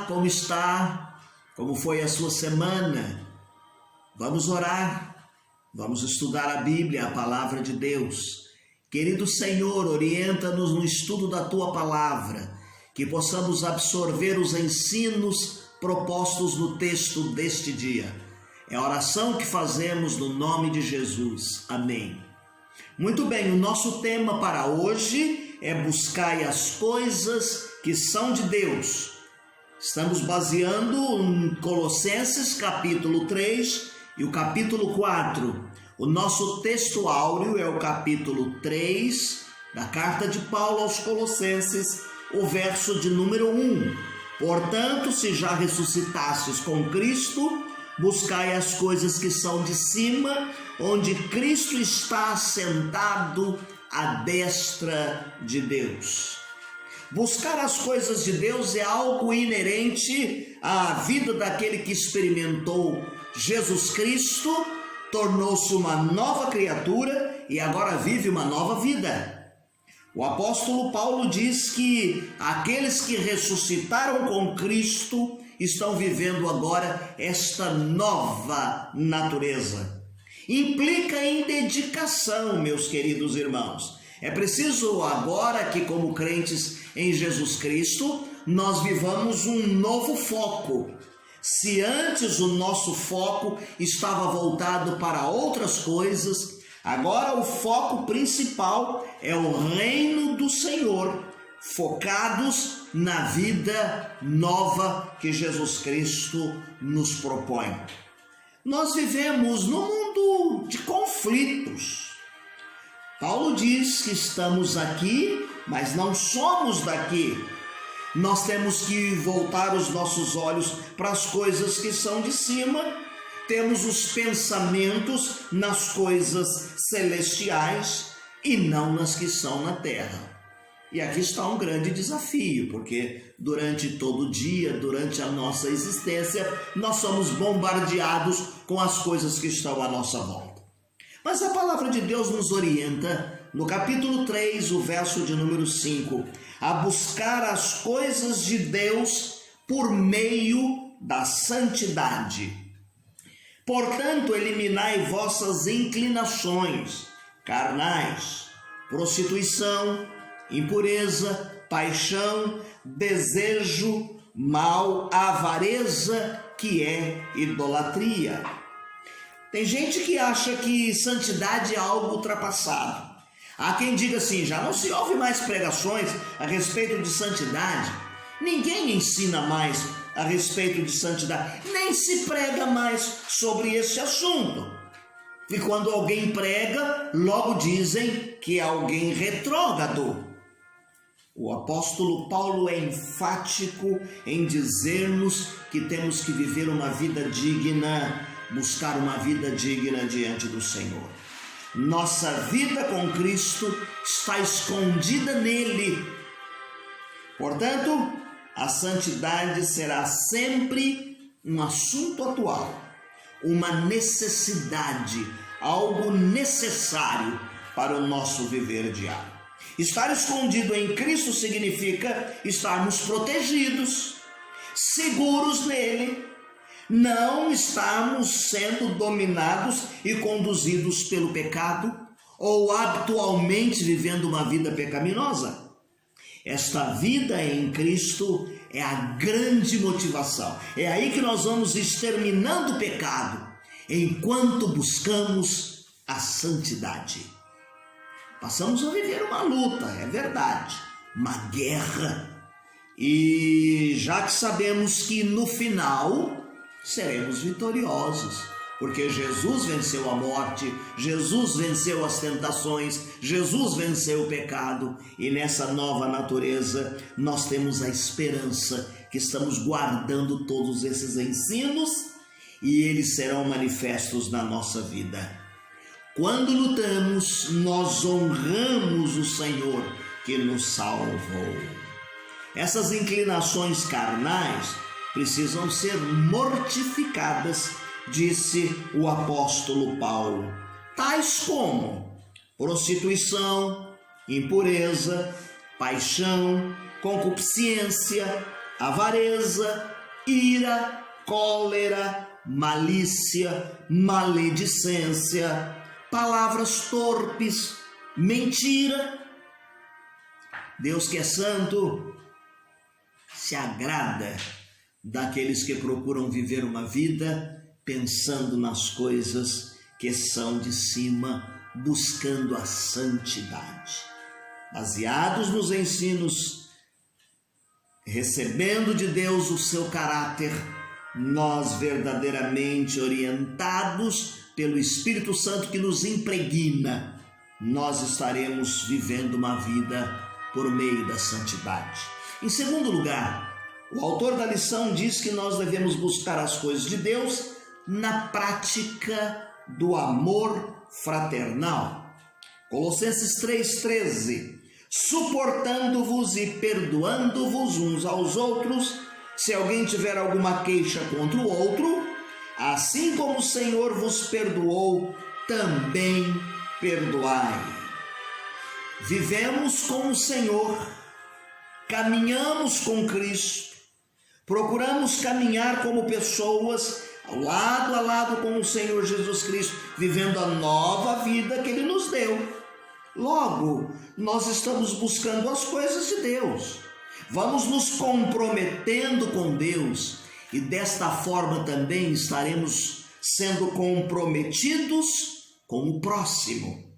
Como está? Como foi a sua semana? Vamos orar, vamos estudar a Bíblia, a palavra de Deus. Querido Senhor, orienta-nos no estudo da Tua palavra, que possamos absorver os ensinos propostos no texto deste dia. É a oração que fazemos no nome de Jesus. Amém. Muito bem, o nosso tema para hoje é buscar as coisas que são de Deus. Estamos baseando em Colossenses capítulo 3 e o capítulo 4. O nosso texto áureo é o capítulo 3 da carta de Paulo aos Colossenses, o verso de número 1. Portanto, se já ressuscitastes com Cristo, buscai as coisas que são de cima, onde Cristo está assentado à destra de Deus. Buscar as coisas de Deus é algo inerente à vida daquele que experimentou Jesus Cristo, tornou-se uma nova criatura e agora vive uma nova vida. O apóstolo Paulo diz que aqueles que ressuscitaram com Cristo estão vivendo agora esta nova natureza. Implica em dedicação, meus queridos irmãos. É preciso agora que, como crentes em Jesus Cristo, nós vivamos um novo foco. Se antes o nosso foco estava voltado para outras coisas, agora o foco principal é o reino do Senhor, focados na vida nova que Jesus Cristo nos propõe. Nós vivemos num mundo de conflitos. Paulo diz que estamos aqui, mas não somos daqui. Nós temos que voltar os nossos olhos para as coisas que são de cima. Temos os pensamentos nas coisas celestiais e não nas que são na terra. E aqui está um grande desafio, porque durante todo o dia, durante a nossa existência, nós somos bombardeados com as coisas que estão à nossa volta. Mas a palavra de Deus nos orienta, no capítulo 3, o verso de número 5, a buscar as coisas de Deus por meio da santidade. Portanto, eliminai vossas inclinações carnais, prostituição, impureza, paixão, desejo mau, avareza, que é idolatria. Tem gente que acha que santidade é algo ultrapassado. Há quem diga assim, já não se ouve mais pregações a respeito de santidade. Ninguém ensina mais a respeito de santidade. Nem se prega mais sobre esse assunto. E quando alguém prega, logo dizem que é alguém retrógrado. O apóstolo Paulo é enfático em dizer-nos que temos que viver uma vida digna, buscar uma vida digna diante do Senhor. Nossa vida com Cristo está escondida nele. Portanto, a santidade será sempre um assunto atual, uma necessidade, algo necessário para o nosso viver diário. Estar escondido em Cristo significa estarmos protegidos, seguros nele, não estarmos sendo dominados e conduzidos pelo pecado ou habitualmente vivendo uma vida pecaminosa. Esta vida em Cristo é a grande motivação. É aí que nós vamos exterminando o pecado, enquanto buscamos a santidade. Passamos a viver uma luta, é verdade, uma guerra. E já que sabemos que no final seremos vitoriosos, porque Jesus venceu a morte, Jesus venceu as tentações, Jesus venceu o pecado, e nessa nova natureza nós temos a esperança que estamos guardando todos esses ensinos e eles serão manifestos na nossa vida. Quando lutamos, nós honramos o Senhor que nos salvou. Essas inclinações carnais precisam ser mortificadas, disse o apóstolo Paulo, tais como prostituição, impureza, paixão, concupiscência, avareza, ira, cólera, malícia, maledicência, palavras torpes, mentira. Deus, que é santo, se agrada daqueles que procuram viver uma vida pensando nas coisas que são de cima, buscando a santidade. Baseados nos ensinos, recebendo de Deus o seu caráter, nós verdadeiramente orientados pelo Espírito Santo que nos impregna, nós estaremos vivendo uma vida por meio da santidade. Em segundo lugar, o autor da lição diz que nós devemos buscar as coisas de Deus na prática do amor fraternal. Colossenses 3,13: suportando-vos e perdoando-vos uns aos outros, se alguém tiver alguma queixa contra o outro, assim como o Senhor vos perdoou, também perdoai. Vivemos com o Senhor, caminhamos com Cristo, procuramos caminhar como pessoas lado a lado com o Senhor Jesus Cristo, vivendo a nova vida que Ele nos deu. Logo, nós estamos buscando as coisas de Deus, vamos nos comprometendo com Deus e desta forma também estaremos sendo comprometidos com o próximo.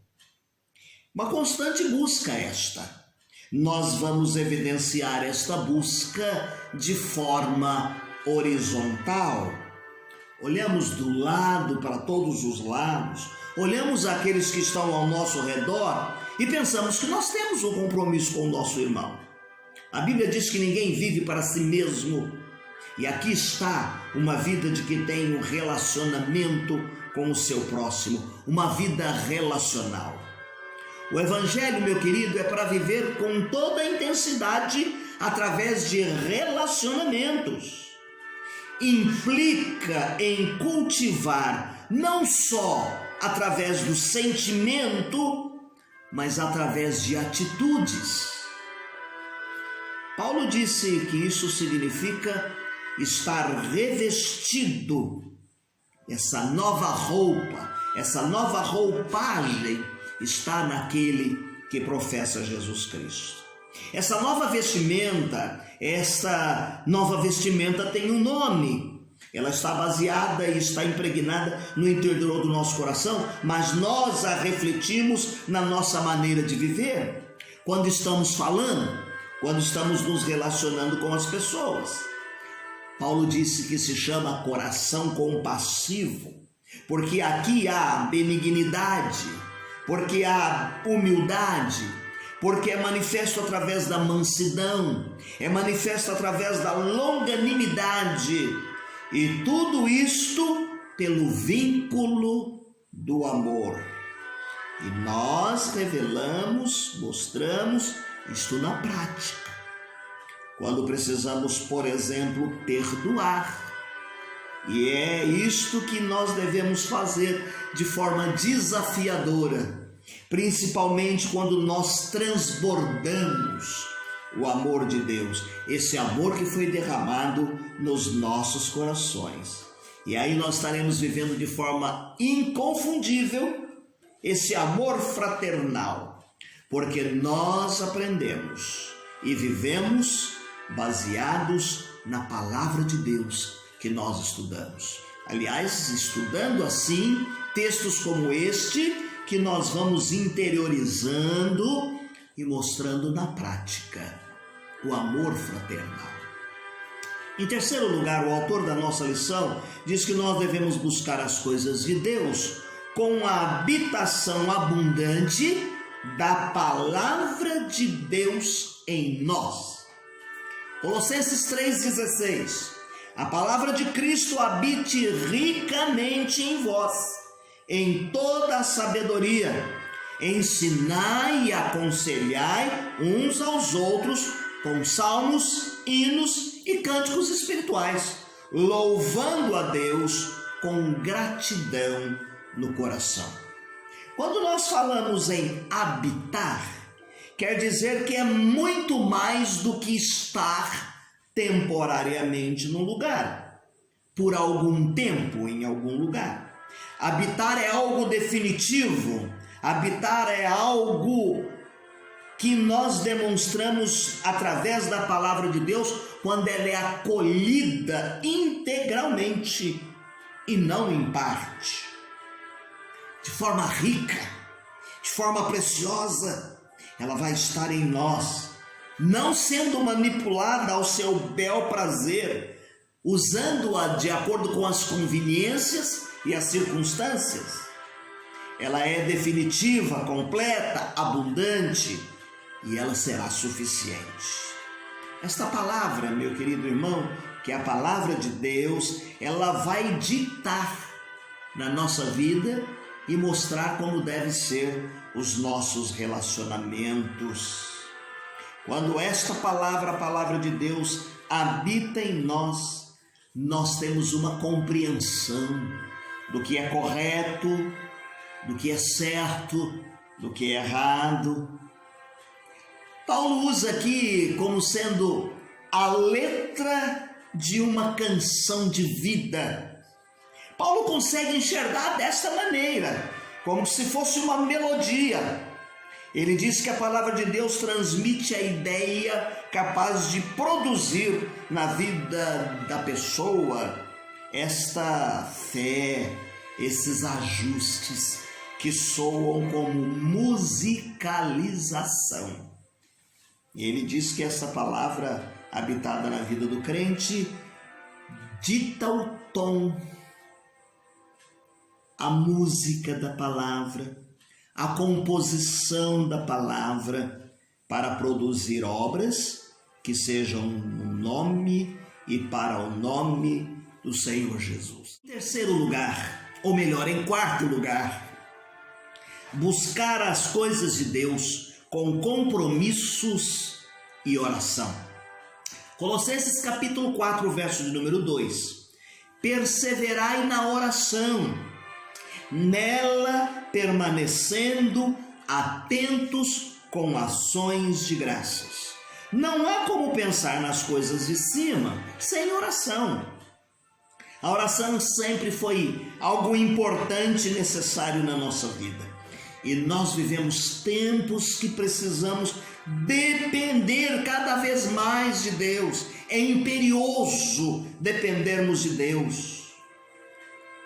Uma constante busca esta. Nós vamos evidenciar esta busca de forma horizontal. Olhamos do lado para todos os lados, olhamos aqueles que estão ao nosso redor e pensamos que nós temos um compromisso com o nosso irmão. A Bíblia diz que ninguém vive para si mesmo. E aqui está uma vida de que tem um relacionamento com o seu próximo, uma vida relacional. O Evangelho, meu querido, é para viver com toda a intensidade através de relacionamentos. Implica em cultivar não só através do sentimento, mas através de atitudes. Paulo disse que isso significa estar revestido, essa nova roupa, essa nova roupagem está naquele que professa Jesus Cristo. Essa nova vestimenta tem um nome. Ela está baseada e está impregnada no interior do nosso coração, mas nós a refletimos na nossa maneira de viver, quando estamos falando, quando estamos nos relacionando com as pessoas. Paulo disse que se chama coração compassivo, porque aqui há benignidade, porque há humildade, porque é manifesto através da mansidão, é manifesto através da longanimidade, e tudo isto pelo vínculo do amor. E nós revelamos, mostramos isto na prática. Quando precisamos, por exemplo, perdoar. E é isto que nós devemos fazer de forma desafiadora, principalmente quando nós transbordamos o amor de Deus, esse amor que foi derramado nos nossos corações. E aí nós estaremos vivendo de forma inconfundível esse amor fraternal, porque nós aprendemos e vivemos baseados na palavra de Deus que nós estudamos. Aliás, estudando assim textos como este, que nós vamos interiorizando e mostrando na prática o amor fraternal. Em terceiro lugar, o autor da nossa lição diz que nós devemos buscar as coisas de Deus com a habitação abundante da palavra de Deus em nós. Colossenses 3,16: a palavra de Cristo habite ricamente em vós, em toda a sabedoria, ensinai e aconselhai uns aos outros com salmos, hinos e cânticos espirituais, louvando a Deus com gratidão no coração. Quando nós falamos em habitar, quer dizer que é muito mais do que estar temporariamente num lugar, por algum tempo em algum lugar. Habitar é algo definitivo, habitar é algo que nós demonstramos através da palavra de Deus quando ela é acolhida integralmente e não em parte, de forma rica, de forma preciosa. Ela vai estar em nós, não sendo manipulada ao seu bel prazer, usando-a de acordo com as conveniências e as circunstâncias. Ela é definitiva, completa, abundante, e ela será suficiente. Esta palavra, meu querido irmão, que é a palavra de Deus, ela vai ditar na nossa vida e mostrar como devem ser os nossos relacionamentos. Quando esta palavra, a palavra de Deus, habita em nós, nós temos uma compreensão do que é correto, do que é certo, do que é errado. Paulo usa aqui como sendo a letra de uma canção de vida. Paulo consegue enxergar desta maneira, como se fosse uma melodia. Ele diz que a palavra de Deus transmite a ideia capaz de produzir na vida da pessoa esta fé, esses ajustes que soam como musicalização. E ele diz que essa palavra habitada na vida do crente dita o tom, a música da palavra, a composição da palavra para produzir obras que sejam no nome e para o nome do Senhor Jesus. Em terceiro lugar, ou melhor, em quarto lugar, buscar as coisas de Deus com compromissos e oração. Colossenses capítulo 4, verso de número 2. Perseverai na oração, nela permanecendo atentos com ações de graças. Não há como pensar nas coisas de cima sem oração. A oração sempre foi algo importante e necessário na nossa vida. E nós vivemos tempos que precisamos depender cada vez mais de Deus. É imperioso dependermos de Deus.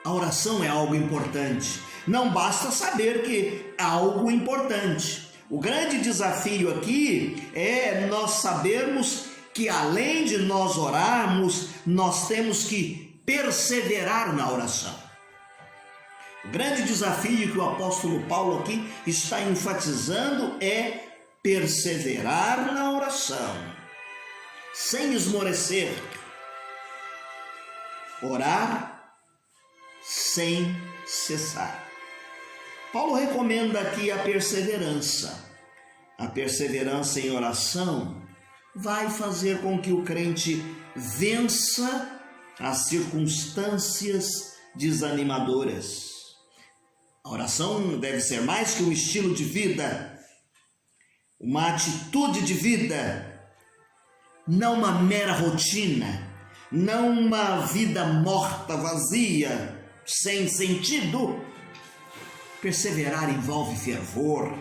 A oração é algo importante. Não basta saber que é algo importante. O grande desafio aqui é nós sabermos que além de nós orarmos, nós temos que perseverar na oração. O grande desafio que o apóstolo Paulo aqui está enfatizando é perseverar na oração, sem esmorecer, orar sem cessar. Paulo recomenda aqui a perseverança. A perseverança em oração vai fazer com que o crente vença as circunstâncias desanimadoras. A oração deve ser mais que um estilo de vida, uma atitude de vida, não uma mera rotina, não uma vida morta, vazia, sem sentido. Perseverar envolve fervor,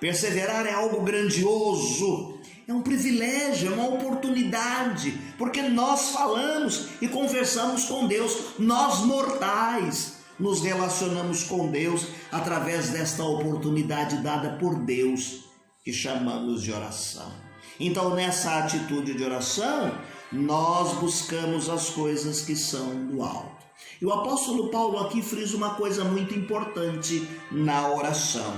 perseverar é algo grandioso, é um privilégio, é uma oportunidade, porque nós falamos e conversamos com Deus, nós mortais nos relacionamos com Deus através desta oportunidade dada por Deus, que chamamos de oração. Então, nessa atitude de oração, nós buscamos as coisas que são do alto. E o apóstolo Paulo aqui frisa uma coisa muito importante na oração: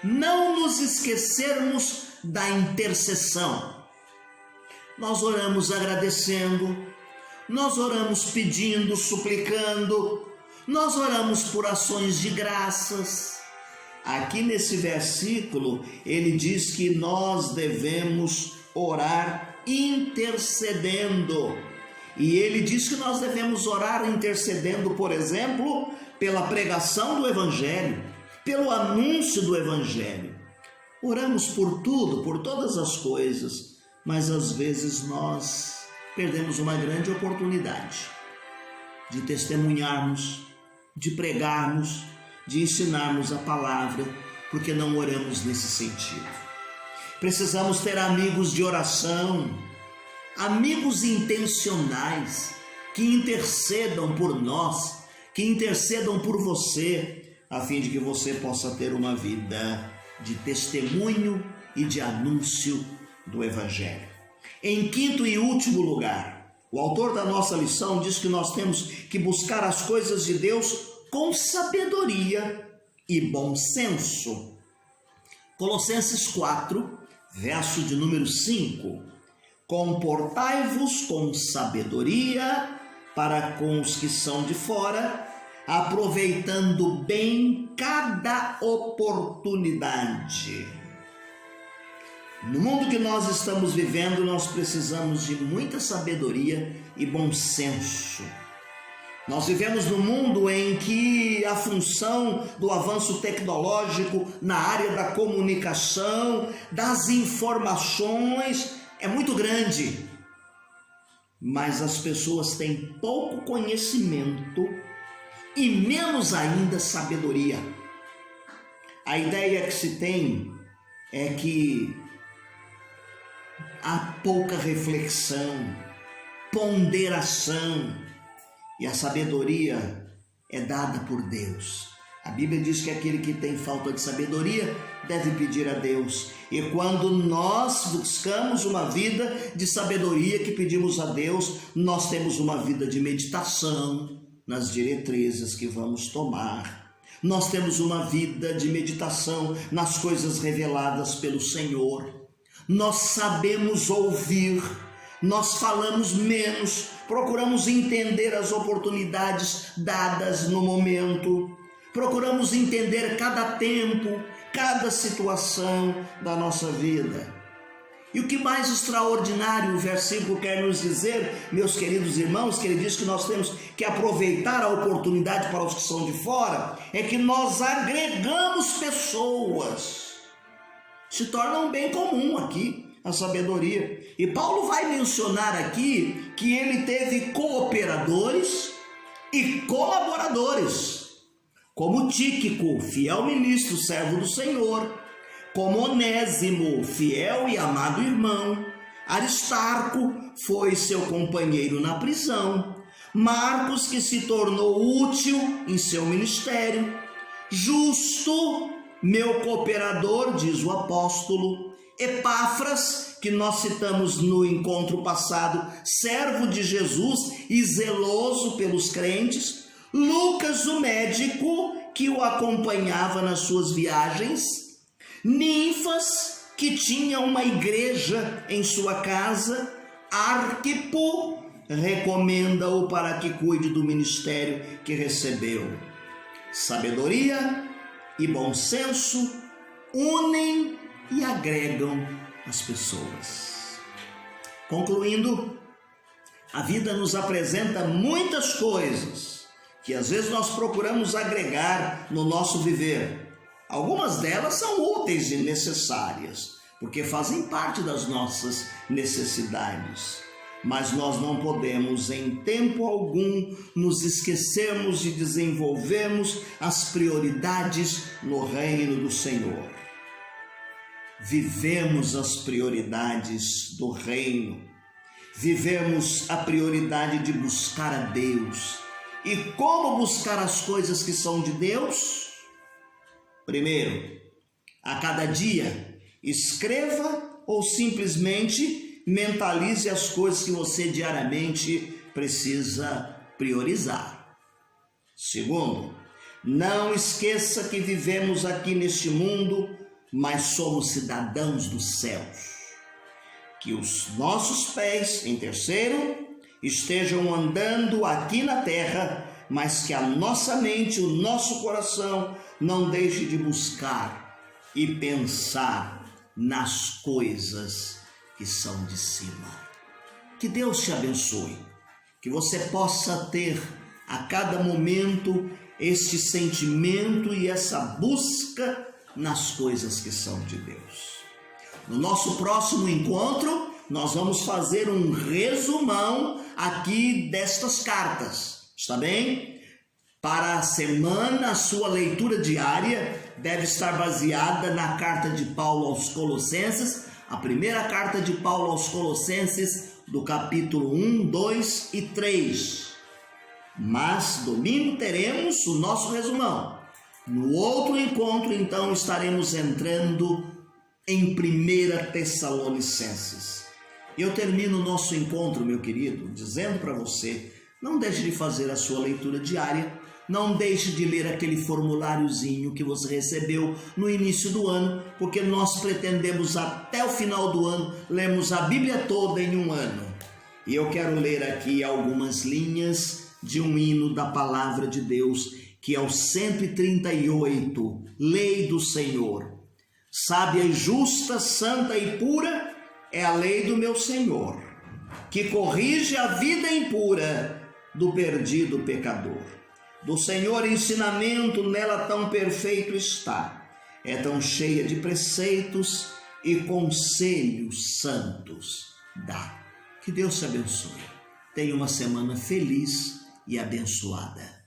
não nos esquecermos da intercessão. Nós oramos agradecendo, nós oramos pedindo, suplicando, nós oramos por ações de graças. Aqui nesse versículo, ele diz que nós devemos orar intercedendo. E ele diz que nós devemos orar intercedendo, por exemplo, pela pregação do Evangelho, pelo anúncio do Evangelho. Oramos por tudo, por todas as coisas, mas às vezes nós perdemos uma grande oportunidade de testemunharmos, de pregarmos, de ensinarmos a palavra, porque não oramos nesse sentido. Precisamos ter amigos de oração, amigos intencionais, que intercedam por nós, que intercedam por você, a fim de que você possa ter uma vida de testemunho e de anúncio do Evangelho. Em quinto e último lugar, o autor da nossa lição diz que nós temos que buscar as coisas de Deus com sabedoria e bom senso. Colossenses 4, verso de número 5. Comportai-vos com sabedoria para com os que são de fora, aproveitando bem cada oportunidade. No mundo que nós estamos vivendo, nós precisamos de muita sabedoria e bom senso. Nós vivemos num mundo em que a função do avanço tecnológico na área da comunicação, das informações, é muito grande. Mas as pessoas têm pouco conhecimento e menos ainda sabedoria. A ideia que se tem é que há pouca reflexão, ponderação, e a sabedoria é dada por Deus. A Bíblia diz que aquele que tem falta de sabedoria deve pedir a Deus. E quando nós buscamos uma vida de sabedoria que pedimos a Deus, nós temos uma vida de meditação nas diretrizes que vamos tomar. Nós temos uma vida de meditação nas coisas reveladas pelo Senhor. Nós sabemos ouvir, nós falamos menos, procuramos entender as oportunidades dadas no momento, procuramos entender cada tempo, cada situação da nossa vida. E o que mais extraordinário o versículo quer nos dizer, meus queridos irmãos, que ele diz que nós temos que aproveitar a oportunidade para os que são de fora, é que nós agregamos pessoas. Se torna um bem comum aqui a sabedoria. E Paulo vai mencionar aqui que ele teve cooperadores e colaboradores, como Tíquico, fiel ministro, servo do Senhor, como Onésimo, fiel e amado irmão, Aristarco foi seu companheiro na prisão, Marcos, que se tornou útil em seu ministério, Justo, meu cooperador, diz o apóstolo, Epáfras, que nós citamos no encontro passado, servo de Jesus e zeloso pelos crentes, Lucas, o médico, que o acompanhava nas suas viagens, Ninfas, que tinha uma igreja em sua casa, Arquipo, recomenda-o para que cuide do ministério que recebeu. Sabedoria e bom senso unem e agregam as pessoas. Concluindo, a vida nos apresenta muitas coisas que às vezes nós procuramos agregar no nosso viver. Algumas delas são úteis e necessárias, porque fazem parte das nossas necessidades. Mas nós não podemos, em tempo algum, nos esquecermos de desenvolvermos as prioridades no reino do Senhor. Vivemos as prioridades do reino, vivemos a prioridade de buscar a Deus. E como buscar as coisas que são de Deus? Primeiro, a cada dia, escreva ou simplesmente mentalize as coisas que você diariamente precisa priorizar. Segundo, não esqueça que vivemos aqui neste mundo, mas somos cidadãos dos céus. Que os nossos pés, em terceiro, estejam andando aqui na terra, mas que a nossa mente, o nosso coração, não deixe de buscar e pensar nas coisas que são de cima. Que Deus te abençoe, que você possa ter a cada momento este sentimento e essa busca nas coisas que são de Deus. No nosso próximo encontro, nós vamos fazer um resumão aqui destas cartas, está bem? Para a semana, a sua leitura diária deve estar baseada na carta de Paulo aos Colossenses, a primeira carta de Paulo aos Colossenses, do capítulo 1, 2 e 3. Mas domingo teremos o nosso resumão. No outro encontro, então, estaremos entrando em 1 Tessalonicenses. Eu termino o nosso encontro, meu querido, dizendo para você, não deixe de fazer a sua leitura diária, não deixe de ler aquele formuláriozinho que você recebeu no início do ano, porque nós pretendemos até o final do ano lermos a Bíblia toda em um ano. E eu quero ler aqui algumas linhas de um hino da Palavra de Deus, que é o 138, Lei do Senhor. Sábia e justa, santa e pura é a lei do meu Senhor, que corrige a vida impura do perdido pecador. Do Senhor ensinamento nela tão perfeito está, é tão cheia de preceitos e conselhos santos dá. Que Deus te abençoe. Tenha uma semana feliz e abençoada.